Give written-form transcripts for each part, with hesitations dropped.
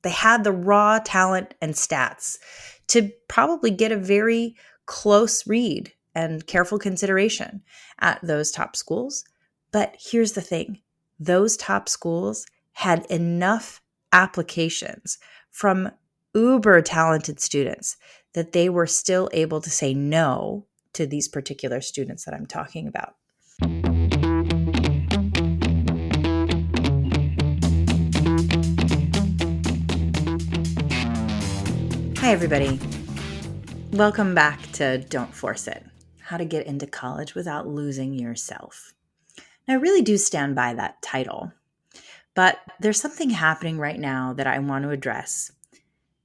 They had the raw talent and stats to probably get a very close read and careful consideration at those top schools. But here's the thing. Those top schools had enough applications from uber talented students that they were still able to say no to these particular students that I'm talking about. Hi, everybody. Welcome back to Don't Force It, How to Get into College Without Losing Yourself. Now, I really do stand by that title, but there's something happening right now that I want to address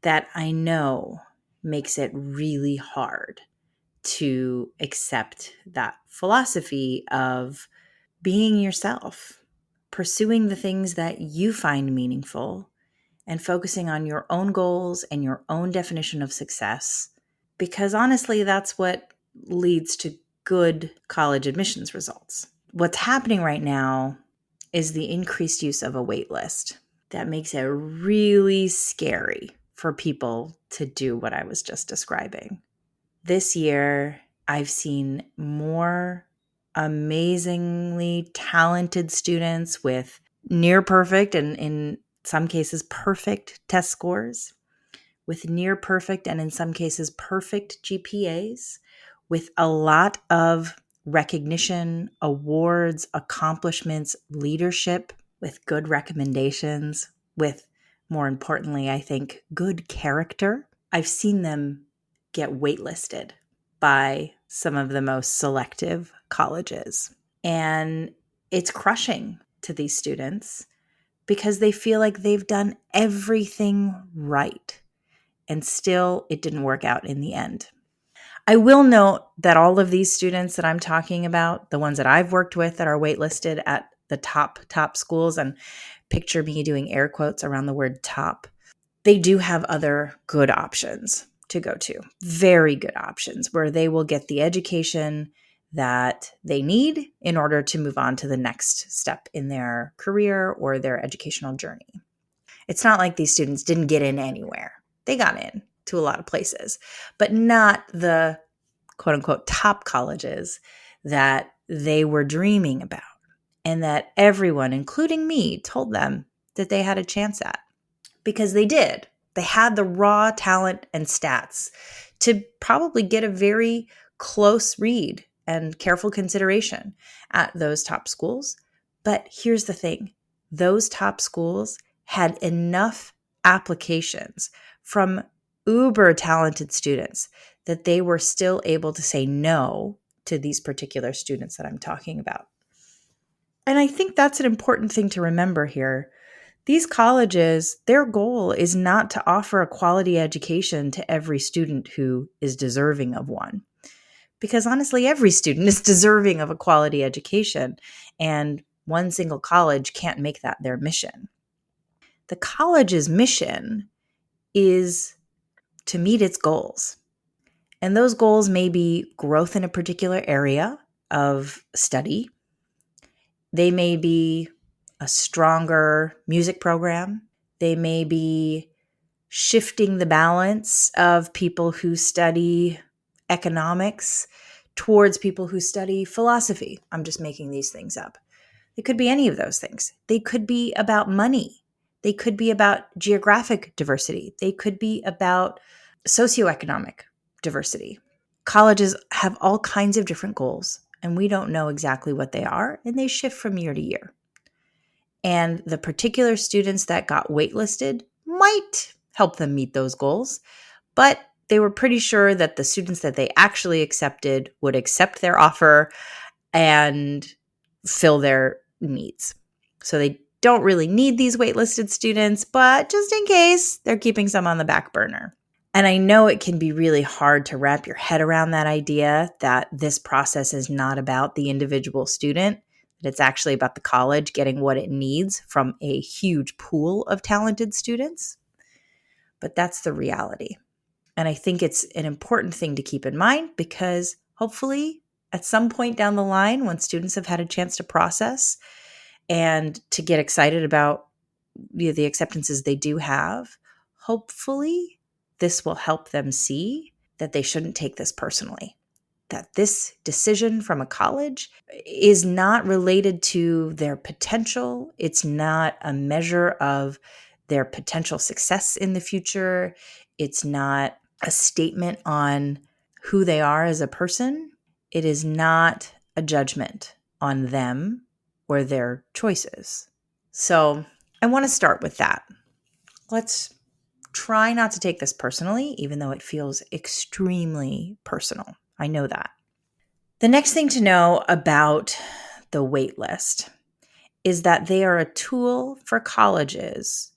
that I know makes it really hard to accept that philosophy of being yourself, pursuing the things that you find meaningful, and focusing on your own goals and your own definition of success. Because honestly, that's what leads to good college admissions results. What's happening right now is the increased use of a wait list that makes it really scary for people to do what I was just describing. This year, I've seen more amazingly talented students with near perfect and in some cases perfect test scores, with near perfect and in some cases perfect GPAs, with a lot of recognition, awards, accomplishments, leadership, with good recommendations, with, more importantly, I think, good character. I've seen them get waitlisted by some of the most selective colleges. And it's crushing to these students because they feel like they've done everything right. And still, it didn't work out in the end. I will note that all of these students that I'm talking about, the ones that I've worked with that are waitlisted at the top schools, and picture me doing air quotes around the word top, they do have other good options to go to. Very good options where they will get the education that they need in order to move on to the next step in their career or their educational journey. It's not like these students didn't get in anywhere. They got in to a lot of places, but not the quote unquote top colleges that they were dreaming about and that everyone, including me, told them that they had a chance at. Because they did. They had the raw talent and stats to probably get a very close read and careful consideration at those top schools. But here's the thing. Those top schools had enough applications from uber talented students that they were still able to say no to these particular students that I'm talking about. And I think that's an important thing to remember here. These colleges, their goal is not to offer a quality education to every student who is deserving of one. Because honestly, every student is deserving of a quality education, and one single college can't make that their mission. The college's mission is to meet its goals. And those goals may be growth in a particular area of study. They may be a stronger music program. They may be shifting the balance of people who study economics towards people who study philosophy. I'm just making these things up. It could be any of those things. They could be about money. They could be about geographic diversity. They could be about socioeconomic diversity. Colleges have all kinds of different goals, and we don't know exactly what they are, and they shift from year to year. And the particular students that got waitlisted might help them meet those goals, but they were pretty sure that the students that they actually accepted would accept their offer and fill their needs. So they don't really need these waitlisted students, but just in case, they're keeping some on the back burner. And I know it can be really hard to wrap your head around that idea that this process is not about the individual student, that it's actually about the college getting what it needs from a huge pool of talented students. But that's the reality. And I think it's an important thing to keep in mind because hopefully at some point down the line, when students have had a chance to process and to get excited about the acceptances they do have, hopefully this will help them see that they shouldn't take this personally, that this decision from a college is not related to their potential. It's not a measure of their potential success in the future. It's not a statement on who they are as a person. It is not a judgment on them or their choices. So I want to start with that. Let's try not to take this personally, even though it feels extremely personal. I know that. The next thing to know about the waitlist is that they are a tool for colleges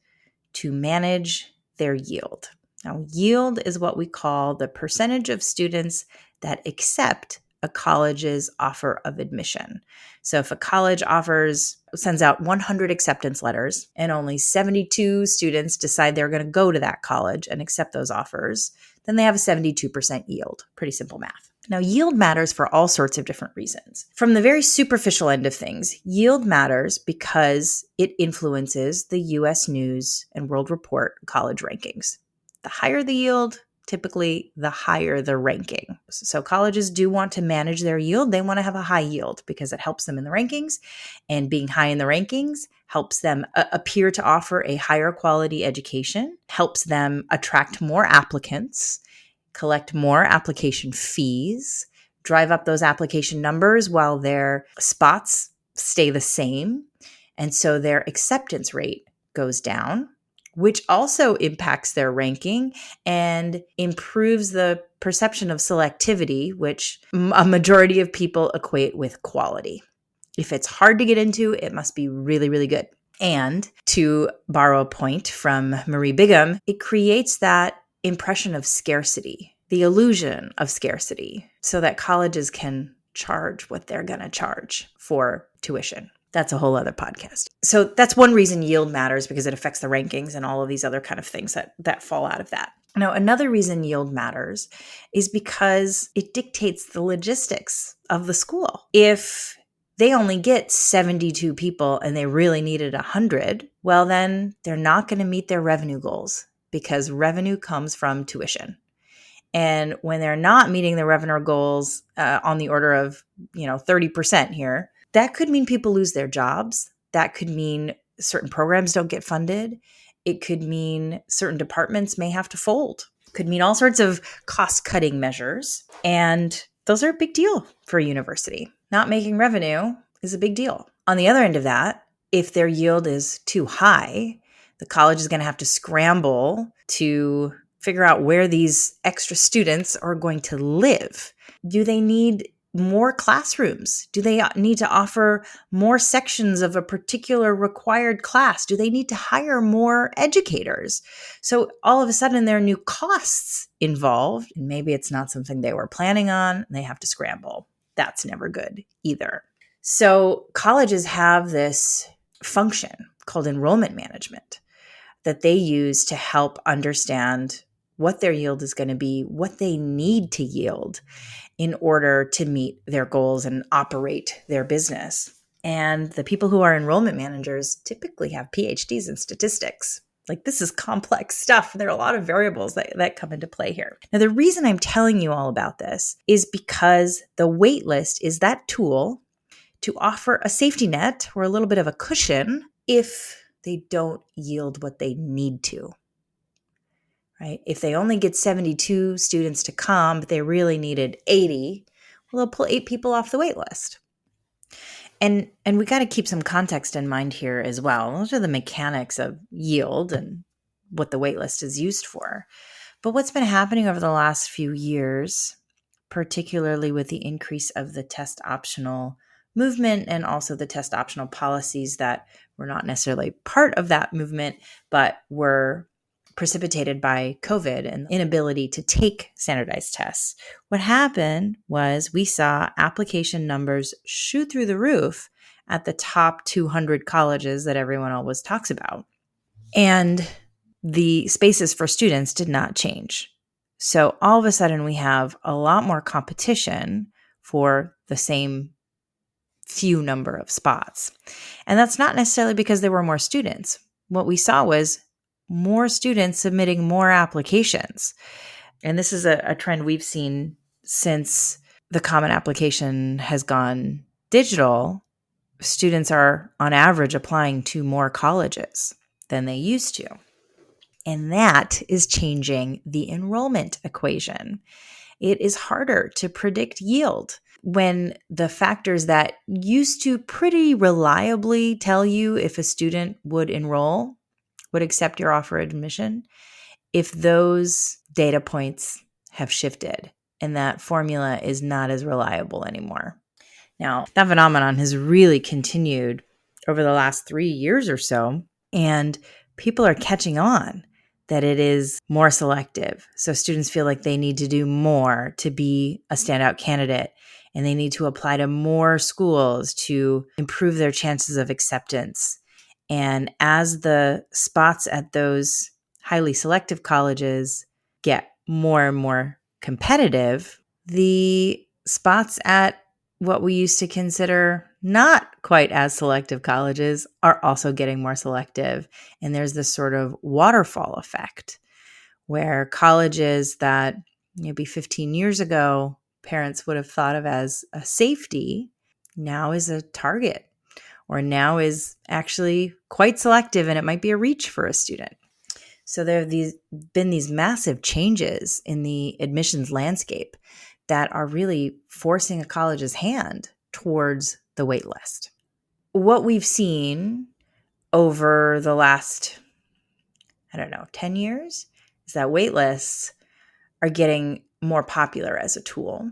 to manage their yield. Now, yield is what we call the percentage of students that accept a college's offer of admission. So if a college sends out 100 acceptance letters and only 72 students decide they're going to go to that college and accept those offers, then they have a 72% yield. Pretty simple math. Now, yield matters for all sorts of different reasons. From the very superficial end of things, yield matters because it influences the U.S. News and World Report college rankings. The higher the yield, typically the higher the ranking. So colleges do want to manage their yield. They want to have a high yield because it helps them in the rankings, and being high in the rankings helps them appear to offer a higher quality education, helps them attract more applicants, collect more application fees, drive up those application numbers while their spots stay the same. And so their acceptance rate goes down, which also impacts their ranking and improves the perception of selectivity, which a majority of people equate with quality. If it's hard to get into, it must be really, really good. And to borrow a point from Marie Bigham, it creates that impression of scarcity, the illusion of scarcity, so that colleges can charge what they're going to charge for tuition. That's a whole other podcast. So that's one reason yield matters, because it affects the rankings and all of these other kind of things that fall out of that. Now, another reason yield matters is because it dictates the logistics of the school. If they only get 72 people and they really needed 100, well, then they're not going to meet their revenue goals, because revenue comes from tuition. And when they're not meeting the revenue goals on the order of 30% here, that could mean people lose their jobs. That could mean certain programs don't get funded. It could mean certain departments may have to fold. It could mean all sorts of cost-cutting measures. And those are a big deal for a university. Not making revenue is a big deal. On the other end of that, if their yield is too high, the college is going to have to scramble to figure out where these extra students are going to live. Do they need more classrooms? Do they need to offer more sections of a particular required class? Do they need to hire more educators? So all of a sudden there are new costs involved, and maybe it's not something they were planning on, and they have to scramble. That's never good either. So colleges have this function called enrollment management that they use to help understand what their yield is going to be, what they need to yield in order to meet their goals and operate their business. And the people who are enrollment managers typically have PhDs in statistics. Like, this is complex stuff. There are a lot of variables that come into play here. Now, the reason I'm telling you all about this is because the waitlist is that tool to offer a safety net or a little bit of a cushion if they don't yield what they need to. Right? If they only get 72 students to come, but they really needed 80, well, they'll pull 8 people off the wait list. And we got to keep some context in mind here as well. Those are the mechanics of yield and what the wait list is used for. But what's been happening over the last few years, particularly with the increase of the test optional movement and also the test optional policies that were not necessarily part of that movement, but were precipitated by COVID and inability to take standardized tests. What happened was we saw application numbers shoot through the roof at the top 200 colleges that everyone always talks about. And the spaces for students did not change. So all of a sudden we have a lot more competition for the same few number of spots. And that's not necessarily because there were more students. What we saw was more students submitting more applications. And this is a trend we've seen since the Common Application has gone digital. Students are, on average, applying to more colleges than they used to. And that is changing the enrollment equation. It is harder to predict yield when the factors that used to pretty reliably tell you if a student would enroll, would accept your offer of admission, if those data points have shifted and that formula is not as reliable anymore. Now, that phenomenon has really continued over the last 3 years or so, and people are catching on that it is more selective. So students feel like they need to do more to be a standout candidate, and they need to apply to more schools to improve their chances of acceptance. And as the spots at those highly selective colleges get more and more competitive, the spots at what we used to consider not quite as selective colleges are also getting more selective. And there's this sort of waterfall effect where colleges that maybe 15 years ago parents would have thought of as a safety now is a target, or now is actually quite selective and it might be a reach for a student. So there have been these massive changes in the admissions landscape that are really forcing a college's hand towards the waitlist. What we've seen over the last, 10 years is that waitlists are getting more popular as a tool.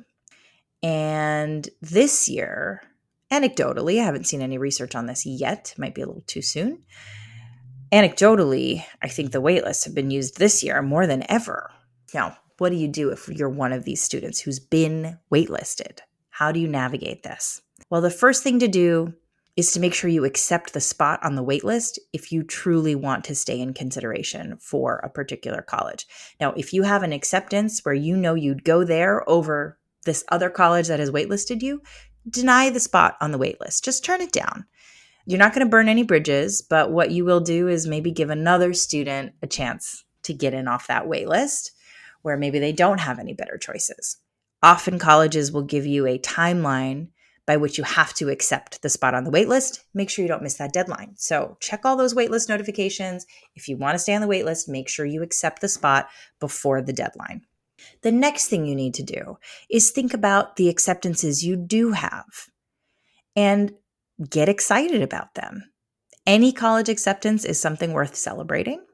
And this year, anecdotally, I haven't seen any research on this yet, it might be a little too soon. Anecdotally, I think the waitlists have been used this year more than ever. Now, what do you do if you're one of these students who's been waitlisted? How do you navigate this? Well, the first thing to do is to make sure you accept the spot on the waitlist if you truly want to stay in consideration for a particular college. Now, if you have an acceptance where you know you'd go there over this other college that has waitlisted you, deny the spot on the waitlist. Just turn it down. You're not going to burn any bridges, but what you will do is maybe give another student a chance to get in off that wait list where maybe they don't have any better choices. Often colleges will give you a timeline by which you have to accept the spot on the wait list. Make sure you don't miss that deadline. So check all those waitlist notifications. If you want to stay on the wait list, make sure you accept the spot before the deadline. The next thing you need to do is think about the acceptances you do have and get excited about them. Any college acceptance is something worth celebrating.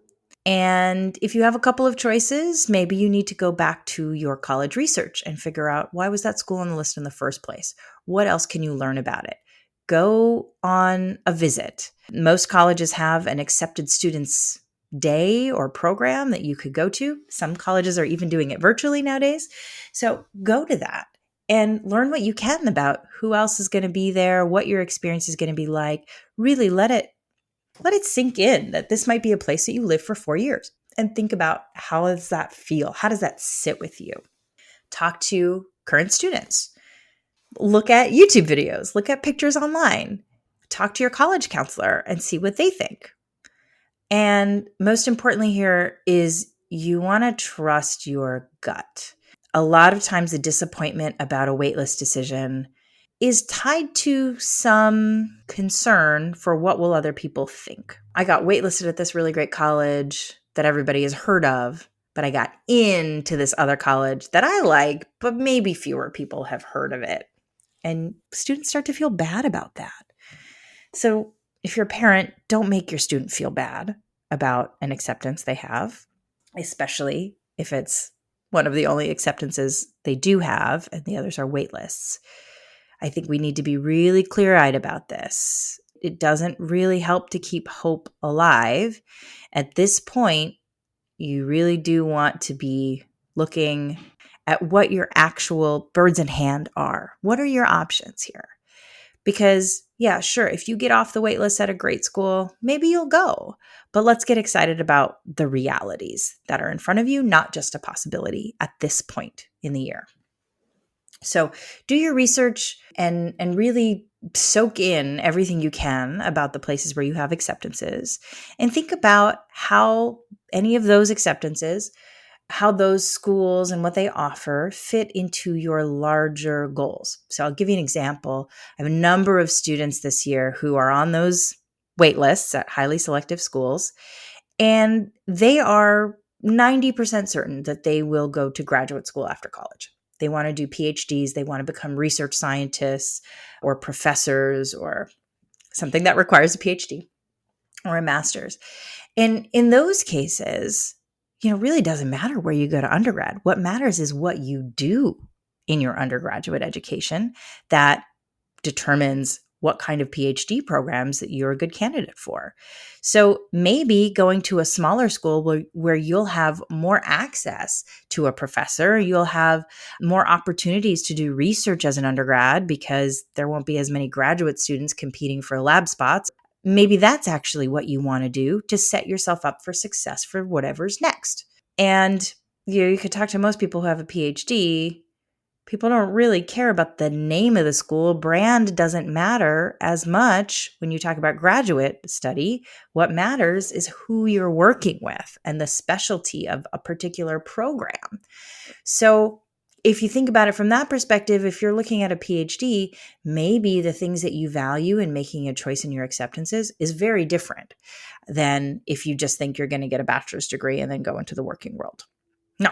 And if you have a couple of choices, maybe you need to go back to your college research and figure out, why was that school on the list in the first place? What else can you learn about it? Go on a visit. Most colleges have an accepted students day or program that you could go to. Some colleges are even doing it virtually nowadays. So go to that and learn what you can about who else is going to be there, what your experience is going to be like. Really let it sink in that this might be a place that you live for 4 years, and think about, how does that feel? How does that sit with you? Talk to current students. Look at YouTube videos. Look at pictures online. Talk to your college counselor and see what they think. And most importantly here is you want to trust your gut. A lot of times the disappointment about a waitlist decision is tied to some concern for what will other people think. I got waitlisted at this really great college that everybody has heard of, but I got into this other college that I like, but maybe fewer people have heard of it. And students start to feel bad about that. So if you're a parent, don't make your student feel bad about an acceptance they have, especially if it's one of the only acceptances they do have and the others are waitlists. I think we need to be really clear-eyed about this. It doesn't really help to keep hope alive. At this point, you really do want to be looking at what your actual birds in hand are. What are your options here? Because, yeah, sure, if you get off the wait list at a great school, maybe you'll go. But let's get excited about the realities that are in front of you, not just a possibility at this point in the year. So do your research and really soak in everything you can about the places where you have acceptances, and think about how any of those acceptances, how those schools and what they offer fit into your larger goals. So I'll give you an example. I have a number of students this year who are on those wait lists at highly selective schools, and they are 90% certain that they will go to graduate school after college. They want to do PhDs, they want to become research scientists or professors or something that requires a PhD or a master's. And in those cases, really doesn't matter where you go to undergrad. What matters is what you do in your undergraduate education that determines what kind of PhD programs that you're a good candidate for. So maybe going to a smaller school where you'll have more access to a professor, you'll have more opportunities to do research as an undergrad because there won't be as many graduate students competing for lab spots. Maybe that's actually what you want to do to set yourself up for success for whatever's next. And you could talk to most people who have a PhD. People don't really care about the name of the school. Brand doesn't matter as much when you talk about graduate study. What matters is who you're working with and the specialty of a particular program. So if you think about it from that perspective, if you're looking at a PhD, maybe the things that you value in making a choice in your acceptances is very different than if you just think you're going to get a bachelor's degree and then go into the working world. No.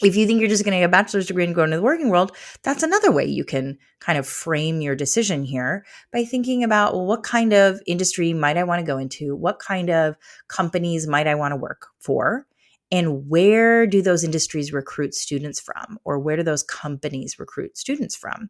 If you think you're just going to get a bachelor's degree and go into the working world, that's another way you can kind of frame your decision here by thinking about, well, what kind of industry might I want to go into? What kind of companies might I want to work for? And where do those industries recruit students from? Or where do those companies recruit students from?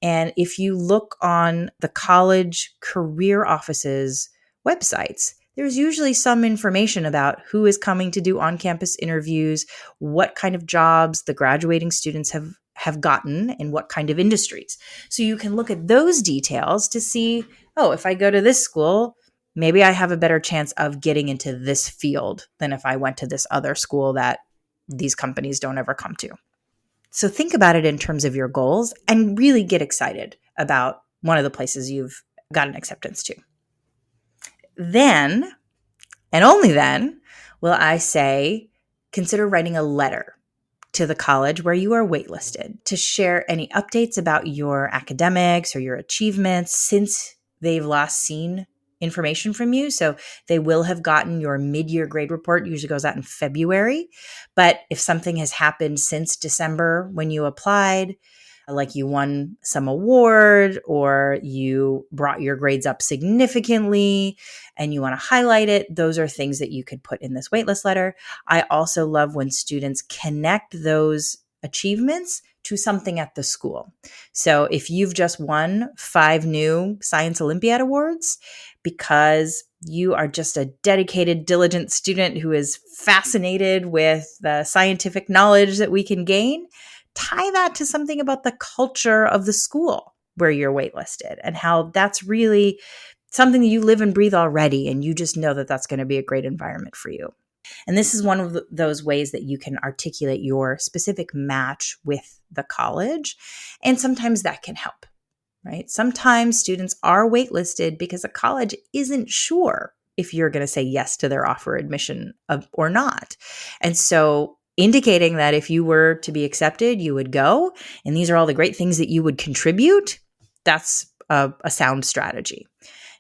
And if you look on the college career offices websites, there's usually some information about who is coming to do on-campus interviews, what kind of jobs the graduating students have gotten, and what kind of industries. So you can look at those details to see, oh, if I go to this school, maybe I have a better chance of getting into this field than if I went to this other school that these companies don't ever come to. So think about it in terms of your goals and really get excited about one of the places you've got an acceptance to. Then, and only then, will I say, consider writing a letter to the college where you are waitlisted to share any updates about your academics or your achievements since they've last seen information from you. So they will have gotten your mid-year grade report, usually goes out in February. But if something has happened since December when you applied, like you won some award or you brought your grades up significantly and you want to highlight it, those are things that you could put in this waitlist letter. I also love when students connect those achievements to something at the school. So if you've just won 5 new Science Olympiad awards because you are just a dedicated, diligent student who is fascinated with the scientific knowledge that we can gain, tie that to something about the culture of the school where you're waitlisted and how that's really something that you live and breathe already. And you just know that that's going to be a great environment for you. And this is one of those ways that you can articulate your specific match with the college. And sometimes that can help, right? Sometimes students are waitlisted because a college isn't sure if you're going to say yes to their offer admission or not. And so indicating that if you were to be accepted, you would go, and these are all the great things that you would contribute, that's a sound strategy.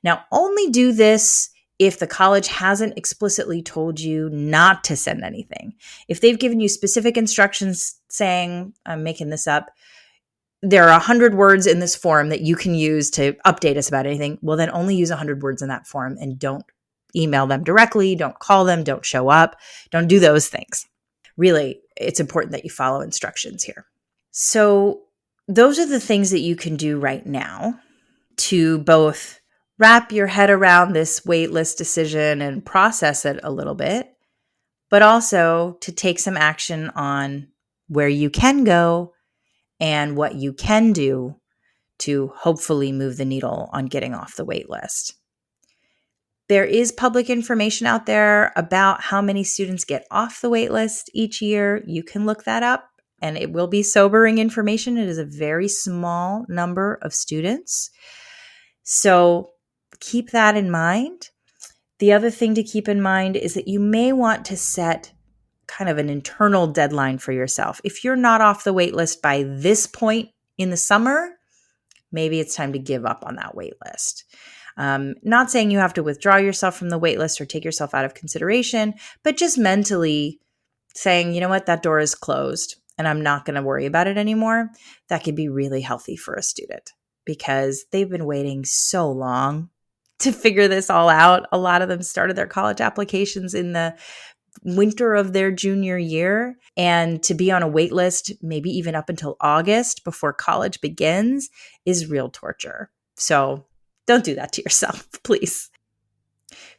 Now, only do this if the college hasn't explicitly told you not to send anything. If they've given you specific instructions saying, I'm making this up, there are 100 words in this form that you can use to update us about anything, well, then only use 100 words in that form and don't email them directly, don't call them, don't show up, don't do those things. Really, it's important that you follow instructions here. So those are the things that you can do right now to both wrap your head around this waitlist decision and process it a little bit, but also to take some action on where you can go and what you can do to hopefully move the needle on getting off the wait list. There is public information out there about how many students get off the wait list each year. You can look that up. and it will be sobering information. It is a very small number of students. So keep that in mind. The other thing to keep in mind is that you may want to set kind of an internal deadline for yourself. If you're not off the wait list by this point in the summer, maybe it's time to give up on that wait list. Not saying you have to withdraw yourself from the wait list or take yourself out of consideration, but just mentally saying, you know what, that door is closed and I'm not going to worry about it anymore. That could be really healthy for a student because they've been waiting so long to figure this all out. A lot of them started their college applications in the winter of their junior year, and to be on a wait list, maybe even up until August before college begins, is real torture. So don't do that to yourself, please.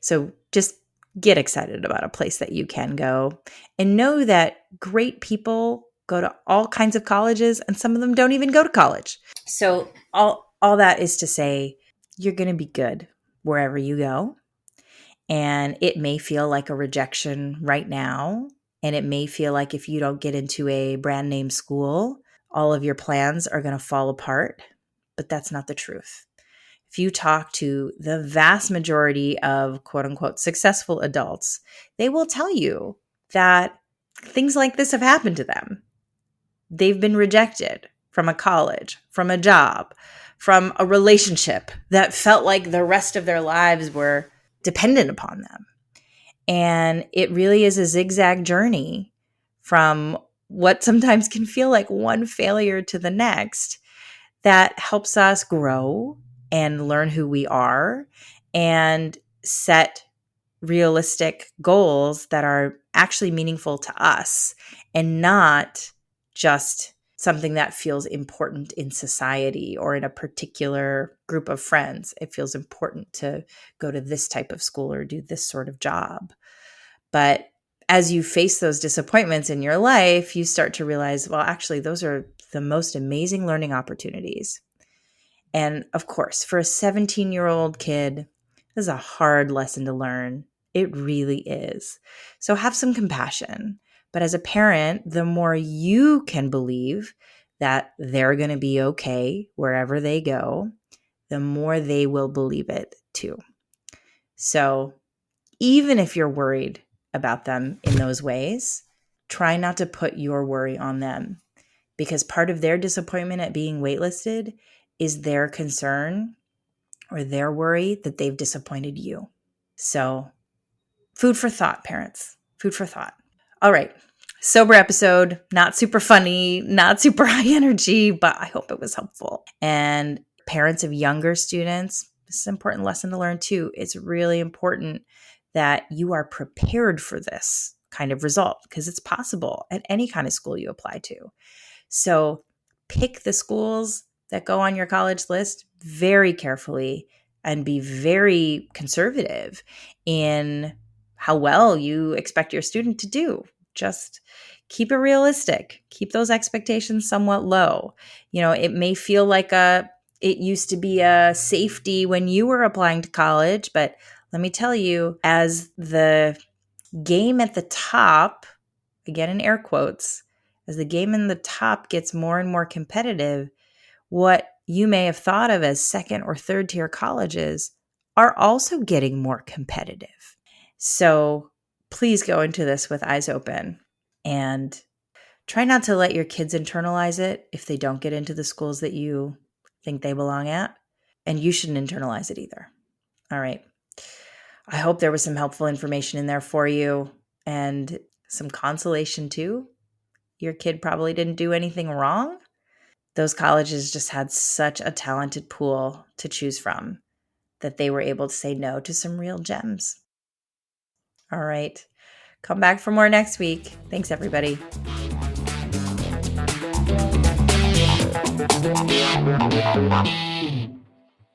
So just get excited about a place that you can go and know that great people go to all kinds of colleges and some of them don't even go to college. So all that is to say, you're going to be good wherever you go. And it may feel like a rejection right now. And it may feel like if you don't get into a brand name school, all of your plans are going to fall apart. But that's not the truth. If you talk to the vast majority of quote unquote successful adults, they will tell you that things like this have happened to them. They've been rejected from a college, from a job, from a relationship that felt like the rest of their lives were dependent upon them. And it really is a zigzag journey from what sometimes can feel like one failure to the next that helps us grow and learn who we are and set realistic goals that are actually meaningful to us and not just something that feels important in society or in a particular group of friends. It feels important to go to this type of school or do this sort of job. But as you face those disappointments in your life, you start to realize, well, actually, those are the most amazing learning opportunities. And of course, for a 17-year-old kid, this is a hard lesson to learn. It really is. So have some compassion. But as a parent, the more you can believe that they're going to be okay wherever they go, the more they will believe it too. So even if you're worried about them in those ways, try not to put your worry on them, because part of their disappointment at being waitlisted is their concern or their worry that they've disappointed you. So food for thought, parents, food for thought. All right. Sober episode, not super funny, not super high energy, but I hope it was helpful. And parents of younger students, this is an important lesson to learn too. It's really important that you are prepared for this kind of result because it's possible at any kind of school you apply to. So pick the schools that go on your college list very carefully and be very conservative in how well you expect your student to do. Just keep it realistic. Keep those expectations somewhat low. You know, it may feel like it used to be a safety when you were applying to college, but let me tell you, as the game at the top, again in air quotes, as the game in the top gets more and more competitive, what you may have thought of as second or third tier colleges are also getting more competitive. So please go into this with eyes open and try not to let your kids internalize it if they don't get into the schools that you think they belong at. And you shouldn't internalize it either. All right. I hope there was some helpful information in there for you and some consolation too. Your kid probably didn't do anything wrong. Those colleges just had such a talented pool to choose from that they were able to say no to some real gems. All right. Come back for more next week. Thanks, everybody.